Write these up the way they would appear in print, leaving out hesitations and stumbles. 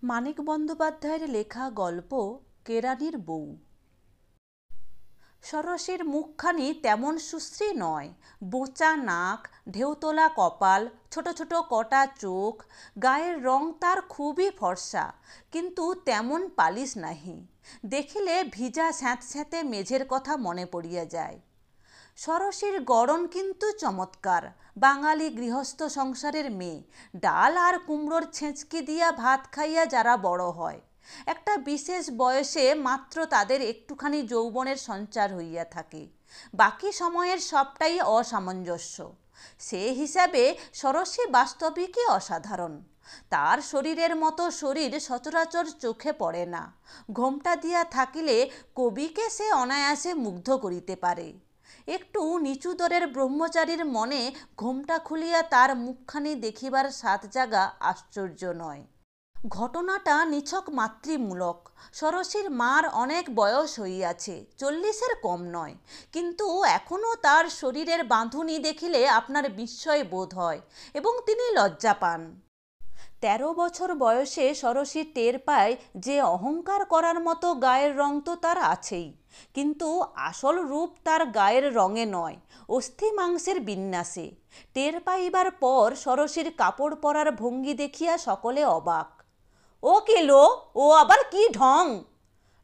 মানিক বন্দ্যোপাধ্যায়ের লেখা গল্প কেরানির বউ। ষোড়শীর মুখখানি তেমন সুশ্রী নয়। বোঁচা নাক, ঢেউতোলা কপাল, ছোট ছোট কটা চোখ, গায়ের রং তার খুবই ফর্সা, কিন্তু তেমন পালিশ নাহি। দেখিলে ভিজা স্যাঁতস্যাঁতে মেঝের কথা মনে পড়িয়া যায়। ষোড়শীর গড়ন কিন্তু চমৎকার। বাঙালি গৃহস্থ সংসারের মেয়ে, ডাল আর কুমড়োর ছেঁচকি দিয়া ভাত খাইয়া যারা বড় হয়, একটা বিশেষ বয়সে মাত্র তাদের একটুখানি যৌবনের সঞ্চার হইয়া থাকে, বাকি সময়ের সবটাই অসামঞ্জস্য। সে হিসাবে ষোড়শী বাস্তবিকই অসাধারণ। তার শরীরের মতো শরীর সচরাচর চোখে পড়ে না। ঘোমটা দিয়া থাকিলে কবিকে সে অনায়াসে মুগ্ধ করিতে পারে। একটু নিচু দরের ব্রহ্মচারীর মনে ঘোমটা খুলিয়া তার মুখখানি দেখিবার সাত জাগা আশ্চর্য নয়। ঘটনাটা নিছক মাতৃমূলক। ষোড়শীর মার অনেক বয়স হইয়াছে, 40-এর কম নয়, কিন্তু এখনও তার শরীরের বাঁধুনি দেখিলে আপনার বিস্ময় বোধ হয় এবং তিনি লজ্জা পান। 13 বছর বয়সে ষোড়শী টের পায় যে অহংকার করার মতো গায়ের রং তো তার আছেই, কিন্তু আসল রূপ তার গায়ের রঙে নয়, অস্থি মাংসের বিন্যাসে। টের পাইবার পর ষোড়শীর কাপড় পরার ভঙ্গি দেখিয়া সকলে অবাক। ও কেলো, ও আবার কি ঢং?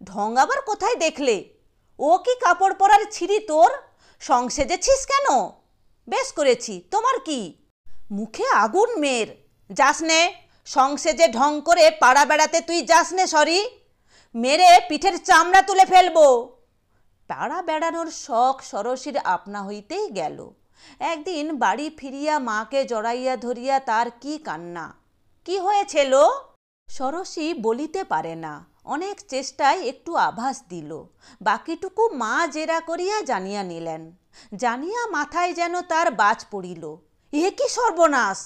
ঢং আবার কোথায় দেখলে? ও কি কাপড় পরার ছিঁড়ি তোর? সংসেজেছিস কেন? বেশ করেছি, তোমার কি? মুখে আগুন মেয়ের। যাস নে, সংসেজে ঢং করে পাড়া বেড়াতে তুই যাস নে, সরি, মেরে পিঠের চামড়া তুলে ফেলবো। পাড়া বেড়ানোর শখ ষোড়শীর আপনা হইতেই গেল। একদিন বাড়ি ফিরিয়া মাকে জড়াইয়া ধরিয়া তার কি কান্না! কি হয়েছে লো? ষোড়শী বলিতে পারে না। অনেক চেষ্টায় একটু আভাস দিল, বাকিটুকু মা জেরা করিয়া জানিয়া নিলেন। জানিয়া মাথায় যেন তার বাজ পড়িল। এ কি সর্বনাশ!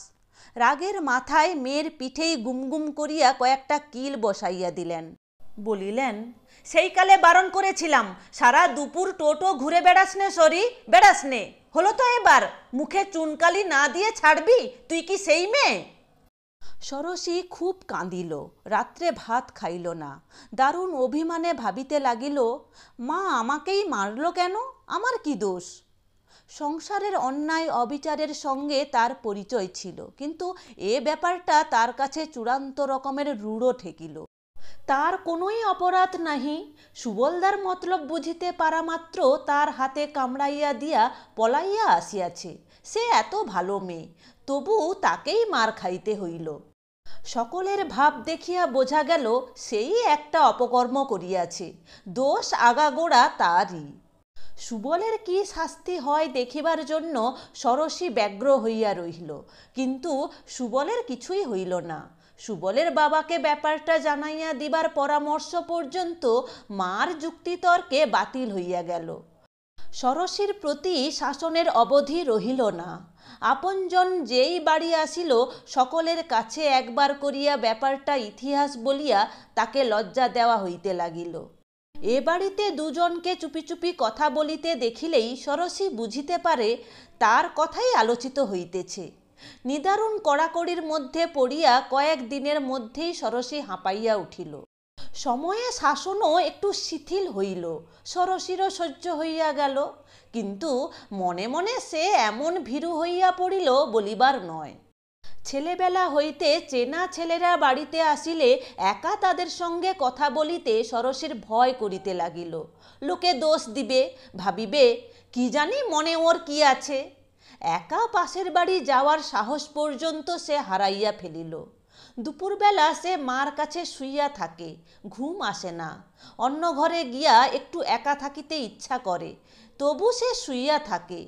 রাগের মাথায় মেয়ের পিঠেই গুমগুম করিয়া কয়েকটা কিল বসাইয়া দিলেন। বলিলেন, সেইকালে বারণ করেছিলাম, সারা দুপুর টোটো ঘুরে বেড়াস নে, সরি, বেড়াস নে। হলো তো এবার, মুখে চুনকালি না দিয়ে ছাড়বি? তুই কি সেই মেয়ে? ষোড়শী খুব কাঁদিল, রাত্রে ভাত খাইল না। দারুণ অভিমানে ভাবিতে লাগিল, মা আমাকেই মারল কেন? আমার কি দোষ? সংসারের অন্যায় অবিচারের সঙ্গে তার পরিচয় ছিল, কিন্তু এ ব্যাপারটা তার কাছে চূড়ান্ত রকমের রূঢ় ঠেকিল। তার কোনোই অপরাধ নাহি। সুবলদার মতলব বুঝিতে পারা মাত্র তার হাতে কামড়াইয়া দিয়া পলাইয়া আসিয়াছে। সে এত ভালো মেয়ে, তবু তাকেই মার খাইতে হইল। সকলের ভাব দেখিয়া বোঝা গেল সেই একটা অপকর্ম করিয়াছে, দোষ আগাগোড়া তারই। সুবলের কি শাস্তি হয় দেখিবার জন্য ষোড়শী ব্যগ্র হইয়া রহিল, কিন্তু সুবলের কিছুই হইল না। সুবলের বাবাকে ব্যাপারটা জানাইয়া দিবার পরামর্শ পর্যন্ত মার যুক্তিতর্কে বাতিল হইয়া গেল। ষোড়শীর প্রতি শাসনের অবধি রহিল না। আপনজন যেই বাড়ি আসিল, সকলের কাছে একবার করিয়া ব্যাপারটা ইতিহাস বলিয়া তাকে লজ্জা দেওয়া হইতে লাগিল। এ বাড়িতে দুজনকে চুপি চুপি কথা বলিতে দেখিলেই ষোড়শী বুঝিতে পারে তার কথাই আলোচিত হইতেছে। নিদারুণ কড়াকড়ির মধ্যে পড়িয়া কয়েক দিনের মধ্যেই ষোড়শী হাঁপাইয়া উঠিল। সময়ে শাসনও একটু শিথিল হইল, ষোড়শীরও সহ্য হইয়া গেল, কিন্তু মনে মনে সে এমন ভীরু হইয়া পড়িল বলিবার নয়। ছেলেবেলা হইতে চেনা ছেলেরা বাড়িতে আসিলে একা তাদের সঙ্গে কথা বলিতে ষোড়শীর ভয় করিতে লাগিল। লোকে দোষ দিবে, ভাবিবে কি জানি মনে ওর কি আছে। একা পাশের বাড়ি যাওয়ার সাহস পর্যন্ত সে হারাইয়া ফেলিল। দুপুরবেলা সে মার কাছে শুইয়া থাকে, ঘুম আসে না। অন্য ঘরে গিয়া একটু একা থাকিতে ইচ্ছা করে, তবু সে শুইয়া থাকে।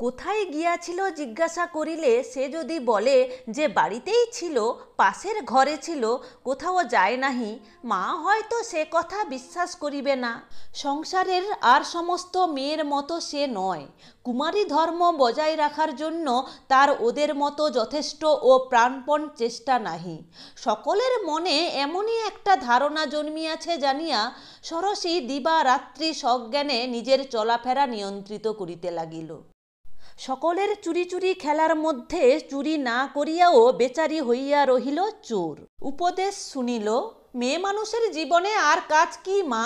কোথায় গিয়াছিল জিজ্ঞাসা করিলে সে যদি বলে যে বাড়িতেই ছিল, পাশের ঘরে ছিল, কোথাও যায় নাহি, মা হয়তো সে কথা বিশ্বাস করিবে না। সংসারের আর সমস্ত মেয়ের মতো সে নয়। কুমারী ধর্ম বজায় রাখার জন্য তার ওদের মতো যথেষ্ট ও প্রাণপণ চেষ্টা নাহি। সকলের মনে এমনই একটা ধারণা জন্মিয়াছে জানিয়া ষোড়শী দিবা রাত্রি সজ্ঞানে নিজের চলাফেরা নিয়ন্ত্রিত করিতে লাগিল। সকলের চুরি চুরি খেলার মধ্যে চুরি না করিয়াও বেচারি হইয়া রহিল চোর। উপদেশ শুনিল, মেয়ে মানুষের জীবনে আর কাজ কি মা?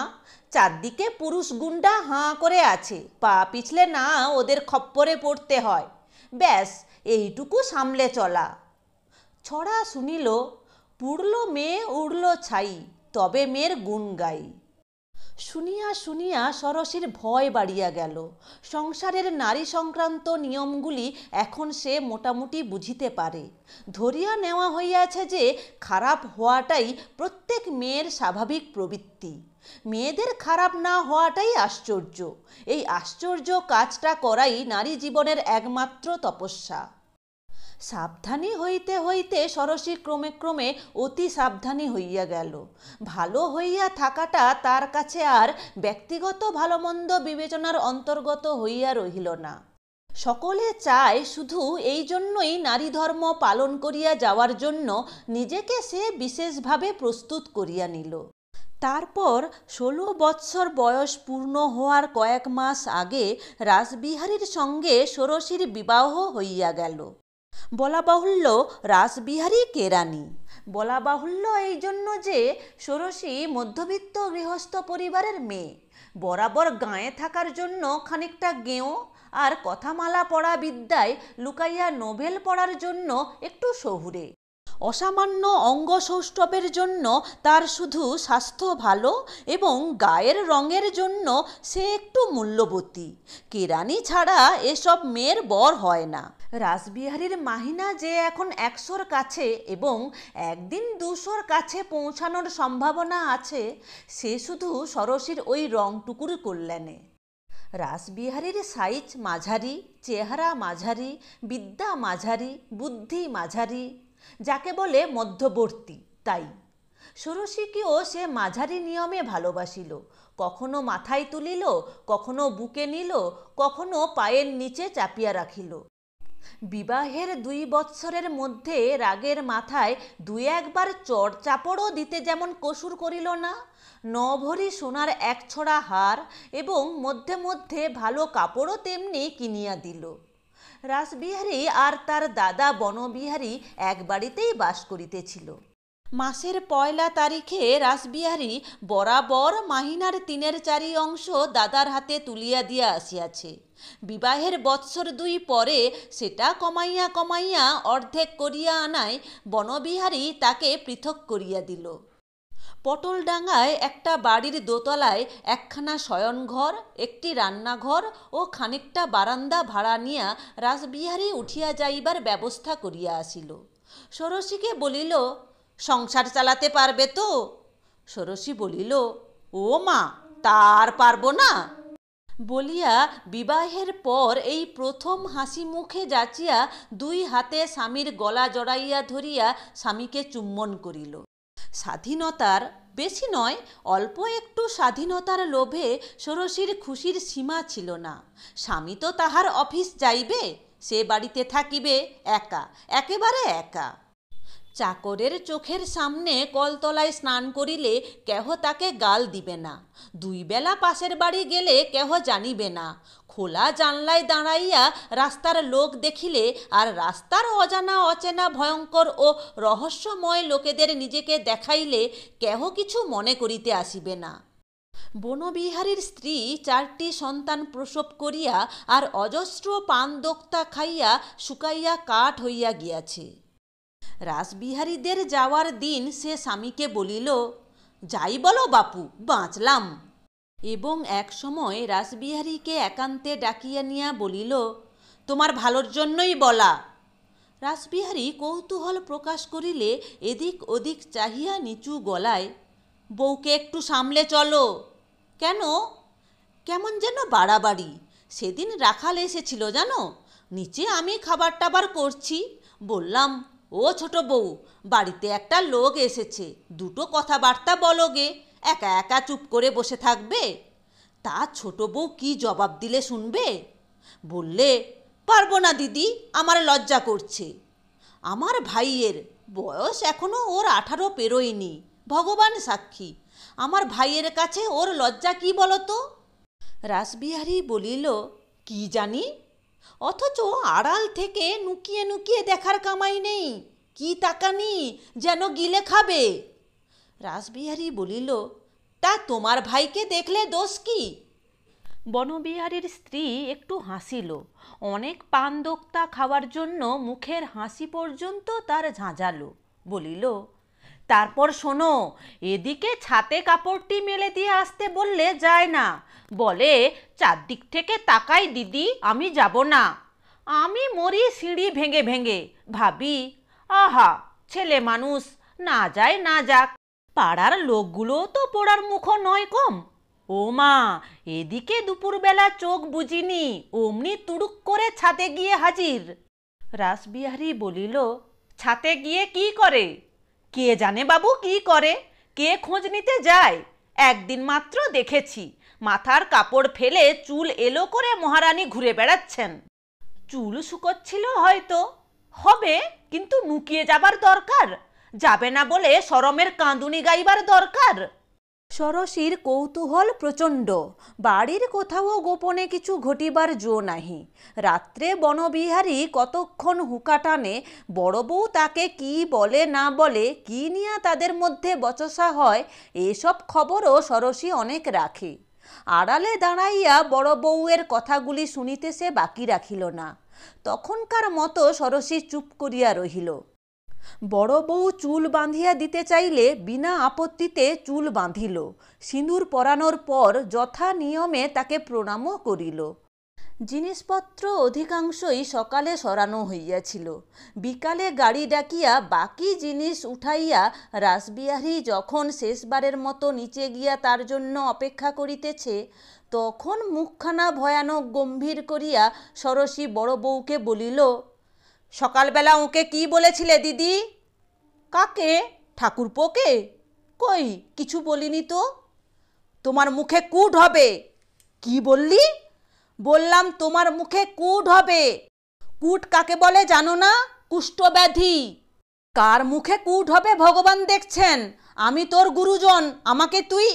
চারদিকে পুরুষ গুন্ডা হাঁ করে আছে, পা পিছলে না ওদের খপ্পরে পড়তে হয়, ব্যাস এইটুকু সামলে চলা। ছড়া শুনিল, পুড়ল মেয়ে উড়ল ছাই, তবে মেয়ের গুণ গাই। শুনিয়া শুনিয়া ষোড়শীর ভয় বাড়িয়া গেল। সংসারের নারী সংক্রান্ত নিয়মগুলি এখন সে মোটামুটি বুঝিতে পারে। ধরিয়া নেওয়া হইয়াছে যে খারাপ হওয়াটাই প্রত্যেক মেয়ের স্বাভাবিক প্রবৃত্তি। মেয়েদের খারাপ না হওয়াটাই আশ্চর্য। এই আশ্চর্য কাজটা করাই নারী জীবনের একমাত্র তপস্যা। সাবধানী হইতে হইতে ষোড়শী ক্রমে ক্রমে অতি সাবধানী হইয়া গেল। ভালো হইয়া থাকাটা তার কাছে আর ব্যক্তিগত ভালো মন্দ বিবেচনার অন্তর্গত হইয়া রহিল না। সকলে চায় শুধু এই জন্যই নারী ধর্ম পালন করিয়া যাওয়ার জন্য নিজেকে সে বিশেষভাবে প্রস্তুত করিয়া নিল। তারপর 16 বৎসর বয়স পূর্ণ হওয়ার কয়েক মাস আগে রাসবিহারীর সঙ্গে ষোড়শীর বিবাহ হইয়া গেল। বলা বাহুল্য রাসবিহারী কেরানি। বলা বাহুল্য এই জন্য যে ষোড়শী মধ্যবিত্ত গৃহস্থ পরিবারের মেয়ে, বরাবর গাঁয়ে থাকার জন্য খানিকটা গেঁয়ো, আর কথামালা পড়া বিদ্যায় লুকাইয়া নোভেল পড়ার জন্য একটু শহুরে। অসামান্য অঙ্গসৌষ্ঠবের জন্য তার শুধু স্বাস্থ্য ভালো এবং গায়ের রঙের জন্য সে একটু মূল্যবতী। কেরানি ছাড়া এসব মেয়ের বর হয় না। রাসবিহারীর মাহিনা যে এখন 100-র কাছে এবং একদিন 200-র কাছে পৌঁছানোর সম্ভাবনা আছে, সে শুধু ষোড়শীর ওই রংটুকুর কল্যাণে। রাসবিহারীর সাইজ মাঝারি, চেহারা মাঝারি, বিদ্যা মাঝারি, বুদ্ধি মাঝারি, যাকে বলে মধ্যবর্তী, তাই ষোড়শীকেও সে মাঝারি নিয়মে ভালোবাসিল। কখনো মাথায় তুলিল, কখনো বুকে নিল, কখনো পায়ের নিচে চাপিয়া রাখিল। বিবাহের 2 বৎসরের মধ্যে রাগের মাথায় 2-1বার চড় চাপড়ও দিতে যেমন কসুর করিল না, 9 ভরি সোনার 1 ছড়া হার এবং মধ্যে মধ্যে ভালো কাপড়ও তেমনি কিনিয়া দিল। রাসবিহারী আর তার দাদা বনবিহারী এক বাড়িতেই বাস করিতেছিল। মাসের 1 তারিখে রাসবিহারী বরাবর মাহিনার 3/4 অংশ দাদার হাতে তুলিয়া দিয়া আসিয়াছে। বিবাহের বৎসর 2 পরে সেটা কমাইয়া কমাইয়া অর্ধেক করিয়া আনায় বনবিহারী তাকে পৃথক করিয়া দিল। পটলডাঙ্গায় একটা বাড়ির দোতলায় একখানা শয়নঘর, একটি রান্নাঘর ও খানিকটা বারান্দা ভাড়া নিয়া রাসবিহারী উঠিয়া যাইবার ব্যবস্থা করিয়া আসিল। ষোড়শীকে বলিল, সংসার চালাতে পারবে তো? ষোড়শী বলিল, ও মা, তার পারবো না বলিয়া বিবাহের পর এই প্রথম হাসি মুখে যাচিয়া 2 হাতে স্বামীর গলা জড়াইয়া ধরিয়া স্বামীকে চুম্বন করিল। স্বাধীনতার, বেশি নয় অল্প একটু স্বাধীনতার লোভে ষোড়শীর খুশির সীমা ছিল না। স্বামী তো তাহার অফিস যাইবে, সে বাড়িতে থাকিবে একা, একেবারে একা। চাকরের চোখের সামনে কলতলায় স্নান করিলে কেহ তাকে গাল দিবে না। 2 বেলা পাশের বাড়ি গেলে কেহ জানিবে না। খোলা জানলায় দাঁড়াইয়া রাস্তার লোক দেখিলে আর রাস্তার অজানা অচেনা ভয়ঙ্কর ও রহস্যময় লোকেদের নিজেকে দেখাইলে কেহ কিছু মনে করিতে আসিবে না। বনবিহারীর স্ত্রী 4টি সন্তান প্রসব করিয়া আর অজস্র পান দোক্তা খাইয়া শুকাইয়া কাঠ হইয়া গিয়াছে। রাসবিহারীদের যাওয়ার দিন সে স্বামীকে বলিল, যাই বলো বাপু, বাঁচলাম। এবং এক সময় রাসবিহারীকে একান্তে ডাকিয়া নিয়া বলিল, তোমার ভালোর জন্যই বলা। রাসবিহারী কৌতূহল প্রকাশ করিলে এদিক ওদিক চাহিয়া নিচু গলায়, বউকে একটু সামলে চলো। কেন? কেমন যেন বাড়াবাড়ি। সেদিন রাখাল এসেছিল জানো, নিচে আমি খাবার টাবার করছি, বললাম, ও ছোট বউ, বাড়িতে একটা লোক এসেছে, 2টো কথাবার্তা বলো গে, একা একা চুপ করে বসে থাকবে? তা ছোট বউ কি জবাব দিলে শুনবে? বললে, পারবো না দিদি, আমার লজ্জা করছে। আমার ভাইয়ের বয়স এখনো ওর 18 পেরোয়নি, ভগবান সাক্ষী। আমার ভাইয়ের কাছে ওর লজ্জা কি বলো তো? রাসবিহারী বলিল, কি জানি। অথচ আড়াল থেকে নুকিয়ে নুকিয়ে দেখার কামাই নেই, কি তাকানি, যেন গিলে খাবে। রাসবিহারী বলিল, তা তোমার ভাইকে দেখলে দোষ কি? বনবিহারীর স্ত্রী একটু হাসিল। অনেক পান দোক্তা খাওয়ার জন্য মুখের হাসি পর্যন্ত তার ঝাঁঝালো। বলিল, তারপর শোনো, এদিকে ছাতে কাপড়টি মেলে দিয়ে আসতে বললে যায় না, বলে চারদিক থেকে তাকাই দিদি, আমি যাব না। আমি মরি সিঁড়ি ভেঙে ভেঙে, ভাবি আহা ছেলে মানুষ, না যায় না যাক, পাড়ার লোকগুলোও তো পোড়ার মুখও নয় কম। ও মা, এদিকে দুপুরবেলা চোখ বুঝিনি, অমনি তুড়ুক করে ছাদে গিয়ে হাজির। রাসবিহারী বলিল, ছাতে গিয়ে কি করে? কে জানে বাবু কি করে, কে খোঁজ নিতে যায়? একদিন মাত্র দেখেছি, মাথার কাপড় ফেলে চুল এলো করে মহারানী ঘুরে বেড়াচ্ছেন। চুল শুকোচ্ছিল হয়তো, হবে, কিন্তু নুকিয়ে যাবার দরকার, যাবে না বলে শরমের কাঁদুনি গাইবার দরকার। ষোড়শীর কৌতূহল প্রচণ্ড, বাড়ির কোথাও গোপনে কিছু ঘটিবার জো নাহি। রাত্রে বনবিহারী কতক্ষণ হুঁকা টানে, বড় বউ তাকে কি বলে না বলে, কি নিয়া তাদের মধ্যে বচসা হয়, এসব খবরও ষোড়শী অনেক রাখে। আড়ালে দাঁড়াইয়া বড় বউয়ের কথাগুলি শুনিতে সে বাকি রাখিল না। তখনকার মতো ষোড়শী চুপ করিয়া রহিল। বড় বউ চুল বাঁধিয়া দিতে চাইলে বিনা আপত্তিতে চুল বাঁধিল। সিঁদুর পরানোর পর যথা নিয়মে তাকে প্রণামও করিল। জিনিসপত্র অধিকাংশই সকালে সরানো হইয়াছিল। বিকালে গাড়ি ডাকিয়া বাকি জিনিস উঠাইয়া রাসবিহারী যখন শেষবারের মতো নিচে গিয়া তার জন্য অপেক্ষা করিতেছে, তখন মুখখানা ভয়ানক গম্ভীর করিয়া ষোড়শী বড় বউকে বলিল, সকালবেলা ওকে কি বলেছিলে দিদি? কাকে? ঠাকুরপোকে? কই কিছু বলিনি তো। তোমার মুখে কুট হবে। কি বললি? বললাম তোমার মুখে কুট হবে। কুট কাকে বলে জানো না? কুষ্ঠব্যাধি। কার মুখে কুট হবে ভগবান দেখছেন, আমি তোর গুরুজন, আমাকে তুই।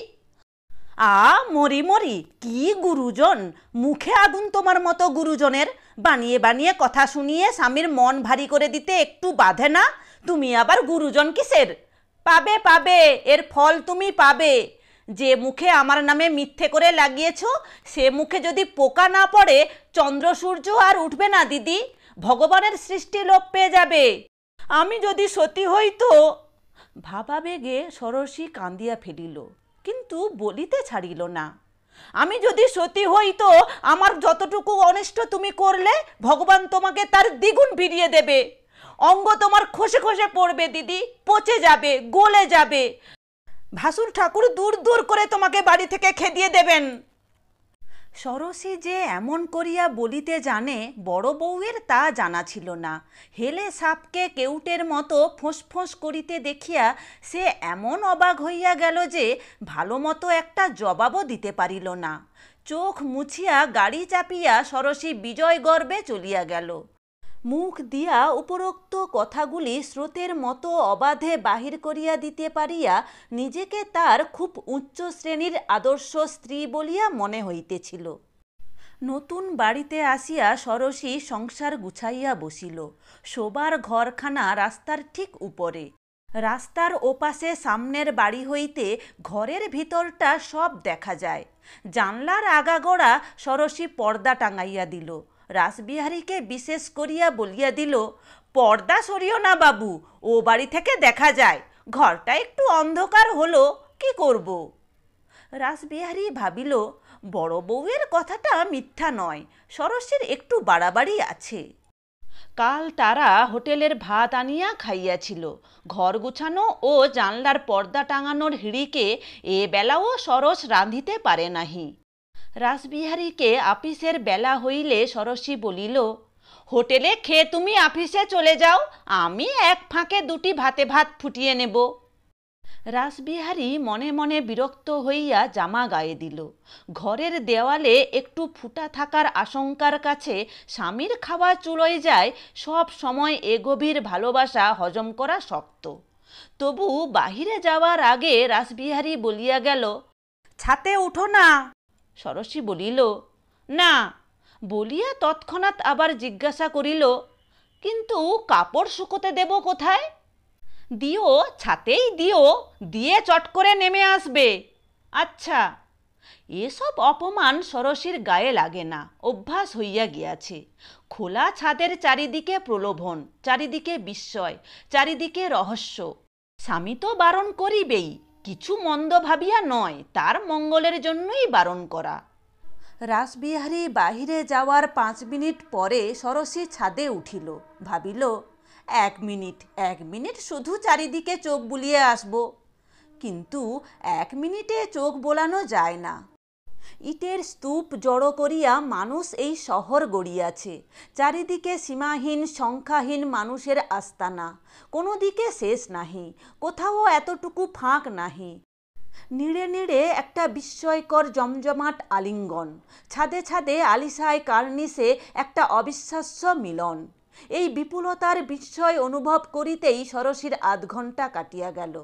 মরি মরি, কি গুরুজন? মুখে আগুন তোমার মতো গুরুজনের, বানিয়ে বানিয়ে কথা শুনিয়ে স্বামীর মন ভারী করে দিতে একটু বাধে না? তুমি আবার গুরুজন কিসের? পাবে পাবে, এর ফল তুমি পাবে। যে মুখে আমার নামে মিথ্যে করে লাগিয়েছ, সে মুখে যদি পোকা না পড়ে চন্দ্র সূর্য আর উঠবে না দিদি, ভগবানের সৃষ্টি লোপ পেয়ে যাবে। আমি যদি সতী হই তো। ভাবাবেগে ষোড়শী কান্দিয়া ফেলিল, কিন্তু বলিতে ছাড়িল না। আমি যদি সতী হই তো আমার যতটুকু অনিষ্ট তুমি করলে, ভগবান তোমাকে তার দ্বিগুণ ফিরিয়ে দেবে। অঙ্গ তোমার খসে খসে পড়বে দিদি, পচে যাবে, গলে যাবে। ভাসুর ঠাকুর দূর দূর করে তোমাকে বাড়ি থেকে খেদিয়ে দেবেন। ষোড়শী যে এমন করিয়া বলিতে জানে, বড় বউয়ের তা জানা ছিল না। হেলে সাপকে কেউটের মতো ফোঁস করিতে দেখিয়া সে এমন অবাক হইয়া গেল যে ভালো মতো একটা জবাবও দিতে পারিল না। চোখ মুছিয়া গাড়ি চাপিয়া ষোড়শী বিজয় গর্বে চলিয়া গেল। মুখ দিয়া উপরোক্ত কথাগুলি স্রোতের মতো অবাধে বাহির করিয়া দিতে পারিয়া নিজেকে তার খুব উচ্চ শ্রেণীর আদর্শ স্ত্রী বলিয়া মনে হইতেছিল। নতুন বাড়িতে আসিয়া ষোড়শী সংসার গুছাইয়া বসিল। শোবার ঘরখানা রাস্তার ঠিক উপরে। রাস্তার ওপাশে সামনের বাড়ি হইতে ঘরের ভিতরটা সব দেখা যায়। জানলার আগাগোড়া ষোড়শী পর্দা টাঙাইয়া দিল। রাসবিহারীকে বিশেষ করিয়া বলিয়া দিল, পর্দা সরিও না বাবু, ও বাড়ি থেকে দেখা যায়, ঘরটা একটু অন্ধকার হলো, কি করব। রাসবিহারী ভাবিল, বড় বউয়ের কথাটা মিথ্যা নয়, ষোড়শীর একটু বাড়াবাড়ি আছে। কাল তারা হোটেলের ভাত আনিয়া খাইয়াছিল। ঘর গুছানো ও জানলার পর্দা টাঙানোর হিড়িকে এ বেলাও ষোড়শ রাঁধিতে পারে নাহি। রাসবিহারীকে আপিসের বেলা হইলে ষোড়শী বলিল, হোটেলে খেয়ে তুমি আপিসে চলে যাও, আমি এক ফাঁকে দুটি ভাতে ভাত ফুটিয়ে নেব। রাসবিহারী মনে মনে বিরক্ত হইয়া জামা গায়ে দিল। ঘরের দেওয়ালে একটু ফুটা থাকার আশঙ্কার কাছে স্বামীর খাওয়া চুলোয় যায়, সব সময় এ গভীর ভালোবাসা হজম করা শক্ত। তবু বাহিরে যাওয়ার আগে রাসবিহারী বলিয়া গেল, ছাতে উঠো না। ষোড়শী বলিল, না, বলিয়া তৎক্ষণাৎ আবার জিজ্ঞাসা করিল, কিন্তু কাপড় শুকোতে দেব কোথায়? দিও, ছাতেই দিও, দিয়ে চট করে নেমে আসবে। আচ্ছা। এসব অপমান ষোড়শীর গায়ে লাগে না, অভ্যাস হইয়া গিয়াছে। খোলা ছাদের চারিদিকে প্রলোভন, চারিদিকে বিস্ময়, চারিদিকে রহস্য। স্বামী তো বারণ করিবেই, কিছু মন্দ ভাবিয়া নয়, তার মঙ্গলের জন্যই বারণ করা। রাসবিহারী বাহিরে যাওয়ার 5 মিনিট পরে ষোড়শী ছাদে উঠিল। ভাবিল, 1 মিনিট শুধু চারিদিকে চোখ বুলিয়ে আসব। কিন্তু 1 মিনিটে চোখ বোলানো যায় না। ইটের স্তূপ জড়ো করিয়া মানুষ এই শহর গড়িয়াছে। চারিদিকে সীমাহীন সংখ্যাহীন মানুষের আস্তানা, কোনো দিকে শেষ নাহি, কোথাও এতটুকু ফাঁক নাহি। নিড়ে নিড়ে একটা বিস্ময়কর জমজমাট আলিঙ্গন, ছাদে ছাদে আলিশায় কার্নিশে একটা অবিশ্বাস্য মিলন। এই বিপুলতার বিস্ময় অনুভব করিতেই ষোড়শীর 8 ঘণ্টা কাটিয়া গেল।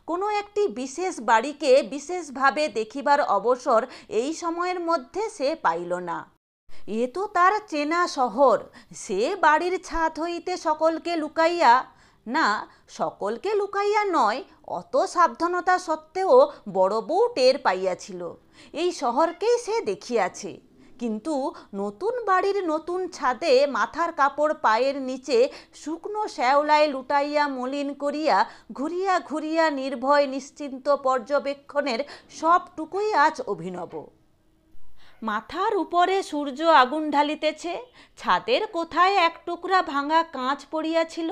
কোনো একটি বিশেষ বাড়িকে বিশেষভাবে দেখিবার অবসর এই সময়ের মধ্যে সে পাইল না। এ তো তার চেনা শহর, সে বাড়ির ছাদ হইতে সকলকে লুকাইয়া, না সকলকে লুকাইয়া নয়, অত সাবধানতা সত্ত্বেও বড় বউ টের পাইয়াছিল এই শহরকেই সে দেখিয়াছে। কিন্তু নতুন বাড়ির নতুন ছাদে মাথার কাপড় পায়ের নিচে শুকনো শ্যাওলায় লুটাইয়া মলিন করিয়া ঘুরিয়া ঘুরিয়া নির্ভয় নিশ্চিন্ত পর্যবেক্ষণের সবটুকুই আজ অভিনব। মাথার উপরে সূর্য আগুন ঢালিতেছে, ছাদের কোথায় এক টুকরা ভাঙা কাঁচ পড়িয়াছিল,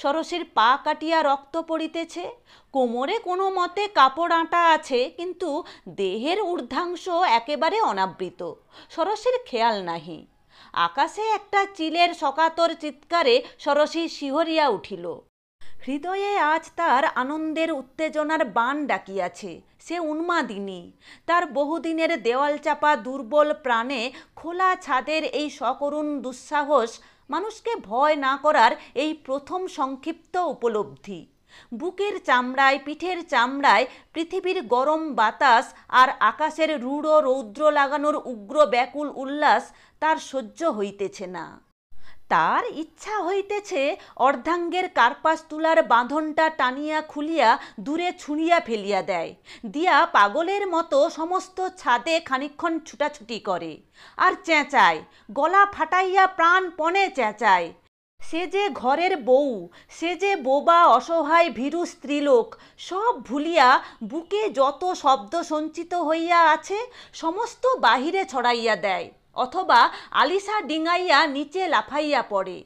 ষোড়শীর পা কাটিয়া রক্ত পড়িতেছে, কোমরে কোনো মতে কাপড় আঁটা আছে, কিন্তু দেহের ঊর্ধ্বাংশ একেবারে অনাবৃত। ষোড়শীর খেয়াল নাহি। আকাশে একটা চিলের সকাতর চিৎকারে ষোড়শী শিহরিয়া উঠিল। হৃদয়ে আজ তার আনন্দের উত্তেজনার বাণ ডাকিয়াছে। সে উন্মাদিনী। তার বহুদিনের দেওয়াল চাপা দুর্বল প্রাণে খোলা ছাদের এই সকরুণ দুঃসাহস, মানুষকে ভয় না করার এই প্রথম সংক্ষিপ্ত উপলব্ধি। বুকের চামড়ায়, পিঠের চামড়ায় পৃথিবীর গরম বাতাস আর আকাশের রূঢ় রৌদ্র লাগানোর উগ্র ব্যাকুল উল্লাস তার সহ্য হইতেছে না। তার ইচ্ছা হইতেছে অর্ধাঙ্গের কার্পাস তুলার বাঁধনটা টানিয়া খুলিয়া দূরে ছুঁড়িয়া ফেলিয়া দেয়, দিয়া পাগলের মতো সমস্ত ছাদে খানিকক্ষণ ছুটাছুটি করে, আর চেঁচায়, গলা ফাটাইয়া প্রাণপণে চেঁচায়। সে যে ঘরের বউ, সে যে বোবা অসহায় ভীরু স্ত্রীলোক, সব ভুলিয়া বুকে যত শব্দ সঞ্চিত হইয়া আছে সমস্ত বাহিরে ছড়াইয়া দেয়, অথবা আলিশা ডিঙাইয়া নিচে লাফাইয়া পড়ে।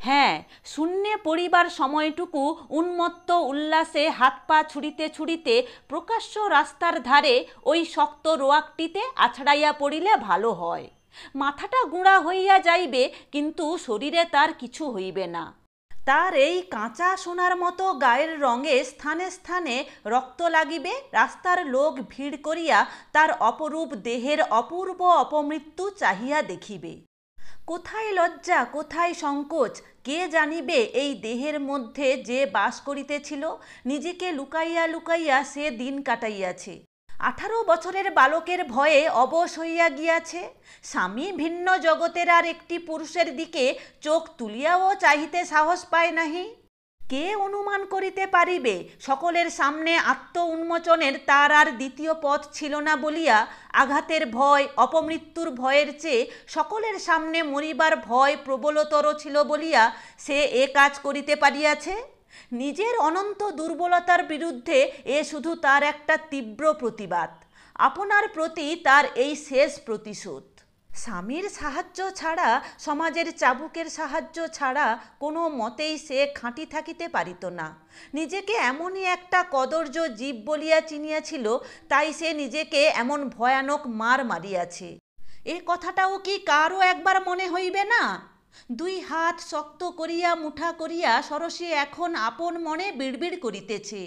হ্যাঁ, শূন্যে পড়িবার সময়টুকু উন্মত্ত উল্লাসে হাত পা ছুড়িতে ছুড়িতে প্রকাশ্য রাস্তার ধারে ওই শক্ত রোয়াকটিতে আছড়াইয়া পড়িলে ভালো হয়। মাথাটা গুঁড়া হইয়া যাইবে, কিন্তু শরীরে তার কিছু হইবে না। তার এই কাঁচা সোনার মতো গায়ের রঙে স্থানে স্থানে রক্ত লাগিবে, রাস্তার লোক ভিড় করিয়া তার অপরূপ দেহের অপূর্ব অপমৃত্যু চাহিয়া দেখিবে। কোথায় লজ্জা, কোথায় সংকোচ, কে জানিবে এই দেহের মধ্যে যে বাস করিতেছিল, নিজেকে লুকাইয়া লুকাইয়া সে দিন কাটাইয়াছে। 18 বছরের বালকের ভয়ে অবশ হইয়া গিয়াছে। স্বামী ভিন্ন জগতের আর একটি পুরুষের দিকে চোখ তুলিয়াও চাহিতে সাহস পায় নাহি। কে অনুমান করিতে পারিবে সকলের সামনে আত্ম উন্মোচনের তার আর দ্বিতীয় পথ ছিল না বলিয়া, আঘাতের ভয়, অপমৃত্যুর ভয়ের চেয়ে সকলের সামনে মরিবার ভয় প্রবলতর ছিল বলিয়া সে এ কাজ করিতে পারিয়াছে। নিজের অনন্ত দুর্বলতার বিরুদ্ধে এ শুধু তার একটা তীব্র প্রতিবাদ, আপনার প্রতি তার এই শেষ প্রতিশোধ। স্বামীর সাহায্য ছাড়া, সমাজের চাবুকের সাহায্য ছাড়া কোনো মতেই সে খাঁটি থাকিতে পারিত না। নিজেকে এমনই একটা কদর্য জীব বলিয়া চিনিয়াছিল, তাই সে নিজেকে এমন ভয়ানক মার মারিয়াছে। এ কথাটাও কি কারও একবার মনে হইবে না? 2 হাত শক্ত করিয়া মুঠা করিয়া ষোড়শী এখন আপন মনে বিড়বিড় করিতেছে।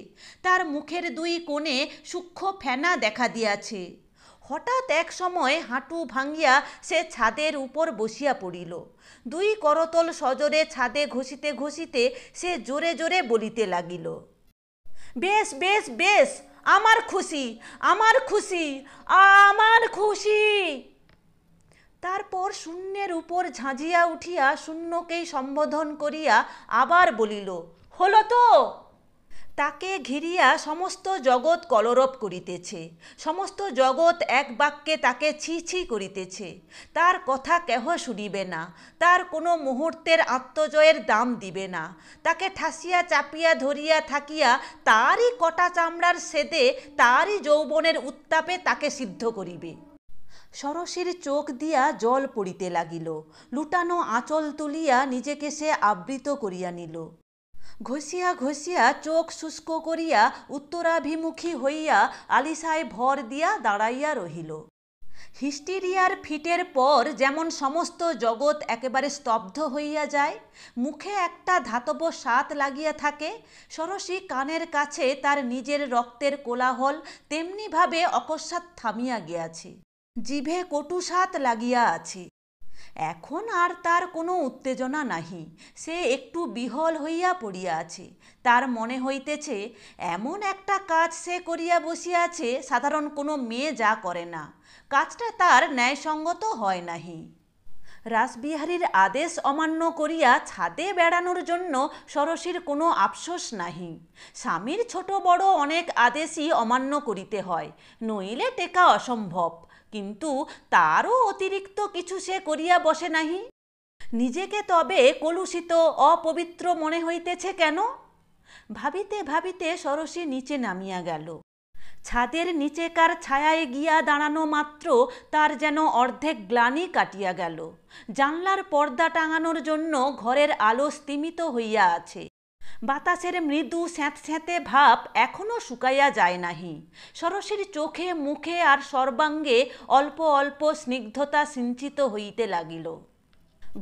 তার মুখের 2 কোণে সূক্ষ্ম ফেনা দেখা দিয়াছে। হঠাৎ এক সময় হাঁটু ভাঙিয়া সে ছাদের উপর বসিয়া পড়িল। 2 করতল সজোরে ছাদে ঘষিতে ঘষিতে সে জোরে জোরে বলিতে লাগিল, বেশ বেশ বেশ, আমার খুশি, আমার খুশি, আমার খুশি। তারপর শূন্যের উপর ঝাঁঝিয়া উঠিয়া শূন্যকেই সম্বোধন করিয়া আবার বলিল, হলো তো। তাকে ঘিরিয়া সমস্ত জগৎ কলরব করিতেছে, সমস্ত জগৎ এক বাক্যে তাকে ছি ছি করিতেছে। তার কথা কেহ শুনিবে না, তার কোনো মুহূর্তের আত্মজয়ের দাম দিবে না। তাকে ঠাসিয়া চাপিয়া ধরিয়া থাকিয়া তারই কটা চামড়ার সেদে, তারই যৌবনের উত্তাপে তাকে সিদ্ধ করিবে। ষোড়শীর চোখ দিয়া জল পড়িতে লাগিল। লুটানো আঁচল তুলিয়া নিজেকে সে আবৃত করিয়া নিল। ঘষিয়া ঘষিয়া চোখ শুষ্ক করিয়া উত্তরাভিমুখী হইয়া আলিশায় ভর দিয়া দাঁড়াইয়া রহিল। হিস্টিরিয়ার ফিটের পর যেমন সমস্ত জগৎ একেবারে স্তব্ধ হইয়া যায়, মুখে একটা ধাতব স্বাদ লাগিয়া থাকে, ষোড়শী কানের কাছে তার নিজের রক্তের কোলাহল তেমনিভাবে অকস্মাৎ থামিয়া গিয়াছে। জিভে কটু স্বাদ লাগিয়া আছে। এখন আর তার কোনো উত্তেজনা নাহি। সে একটু বিহল হইয়া পড়িয়া আছে। তার মনে হইতেছে এমন একটা কাজ সে করিয়া বসিয়াছে সাধারণ কোনো মেয়ে যা করে না। কাজটা তার ন্যায়সঙ্গত হয় নাহি। রাসবিহারীর আদেশ অমান্য করিয়া ছাদে বেড়ানোর জন্য ষোড়শীর কোনো আফসোস নাহি। স্বামীর ছোট বড় অনেক আদেশই অমান্য করিতে হয়, নইলে টেকা অসম্ভব। কিন্তু তারও অতিরিক্ত কিছু সে করিয়া বসে নাহি। নিজেকে তবে কলুষিত অপবিত্র মনে হইতেছে কেন? ভাবিতে ভাবিতে ষোড়শী নিচে নামিয়া গেল। ছাদের নিচেকার ছায়ায় গিয়া দাঁড়ানো মাত্র তার যেন অর্ধেক গ্লানি কাটিয়া গেল। জানলার পর্দা টাঙানোর জন্য ঘরের আলো স্তিমিত হইয়া আছে। বাতাসের মৃদু স্যাঁতস্যাঁতে ভাব এখনও শুকাইয়া যায় নাহি। ষোড়শীর চোখে মুখে আর সর্বাঙ্গে অল্প অল্প স্নিগ্ধতা সিঞ্চিত হইতে লাগিল।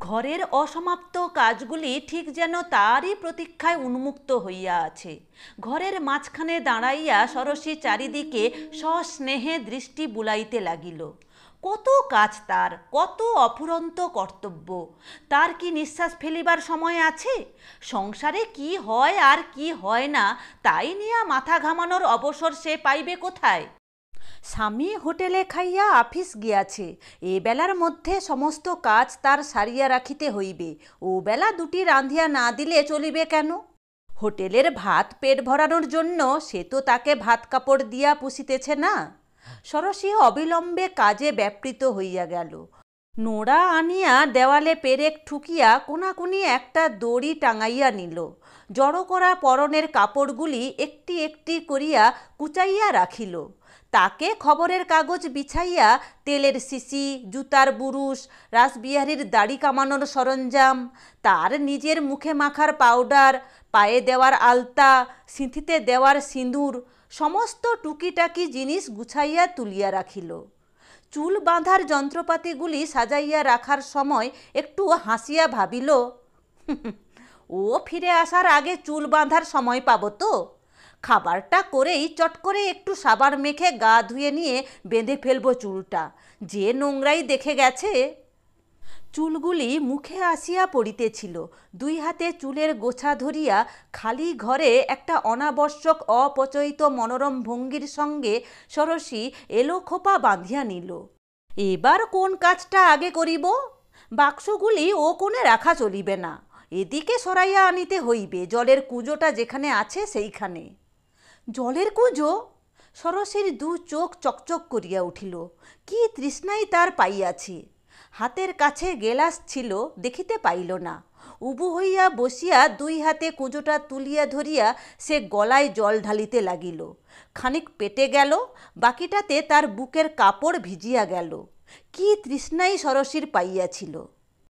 ঘরের অসমাপ্ত কাজগুলি ঠিক যেন তারই প্রতীক্ষায় উন্মুক্ত হইয়া আছে। ঘরের মাঝখানে দাঁড়াইয়া ষোড়শী চারিদিকে সস্নেহে দৃষ্টি বুলাইতে লাগিল। কত কাজ তার, কত অফুরন্ত কর্তব্য। তার কি নিঃশ্বাস ফেলিবার সময় আছে? সংসারে কি হয় আর কি হয় না তাই নিয়া মাথা ঘামানোর অবসর সে পাইবে কোথায়? স্বামী হোটেলে খাইয়া আফিস গিয়াছে। এ বেলার মধ্যে সমস্ত কাজ তার সারিয়া রাখিতে হইবে। ও বেলা দুটি রাঁধিয়া না দিলে চলিবে কেন? হোটেলের ভাত পেট ভরানোর জন্য সে তো তাকে ভাত কাপড় দিয়া পুষিতেছে না। ষোড়শী অবিলম্বে কাজে ব্যাপৃত হইয়া গেল। নোড়া আনিয়া দেওয়ালে পেরেক ঠুকিয়া কোনাকুনি একটা দড়ি টাঙাইয়া নিল। জড়ো করা পরনের কাপড়গুলি একটি একটি করিয়া কুচাইয়া রাখিল। তাকে খবরের কাগজ বিছাইয়া তেলের শিশি, জুতার বুরুশ, রাসবিহারীর দাড়ি কামানোর সরঞ্জাম, তার নিজের মুখে মাখার পাউডার, পায়ে দেওয়ার আলতা, সিঁথিতে দেওয়ার সিঁদুর, সমস্ত টুকিটাকি জিনিস গুছাইয়া তুলিয়া রাখিল। চুল বাঁধার যন্ত্রপাতিগুলি সাজাইয়া রাখার সময় একটু হাসিয়া ভাবিল, ও ফিরে আসার আগে চুল বাঁধার সময় পাব তো? খাবারটা করেই চট করে একটু সাবান মেখে গা ধুয়ে নিয়ে বেঁধে ফেলবো চুলটা, যে নোংরাই দেখে গেছে। চুলগুলি মুখে আসিয়া পড়িতেছিল। দুই হাতে চুলের গোছা ধরিয়া খালি ঘরে একটা অনাবশ্যক অপচয়িত মনোরম ভঙ্গির সঙ্গে ষোড়শী এলো খোপা বাঁধিয়া নিল। এবার কোন কাজটা আগে করিব? বাক্সগুলি ও কোণে রাখা চলিবে না, এদিকে সরাইয়া আনিতে হইবে। জলের কুঁজোটা যেখানে আছে সেইখানে। জলের কুঁজো? ষোড়শীর দু চোখ চকচক করিয়া উঠিল। কি তৃষ্ণাই তার পাইয়াছে। হাতের কাছে গেলাস ছিল, দেখিতে পাইল না। উবু হইয়া বসিয়া দুই হাতে কুঁজোটা তুলিয়া ধরিয়া সে গলায় জল ঢালিতে লাগিল। খানিক পেটে গেল, বাকিটাতে তার বুকের কাপড় ভিজিয়া গেল। কি তৃষ্ণাই ষোড়শীর পাইয়াছিল।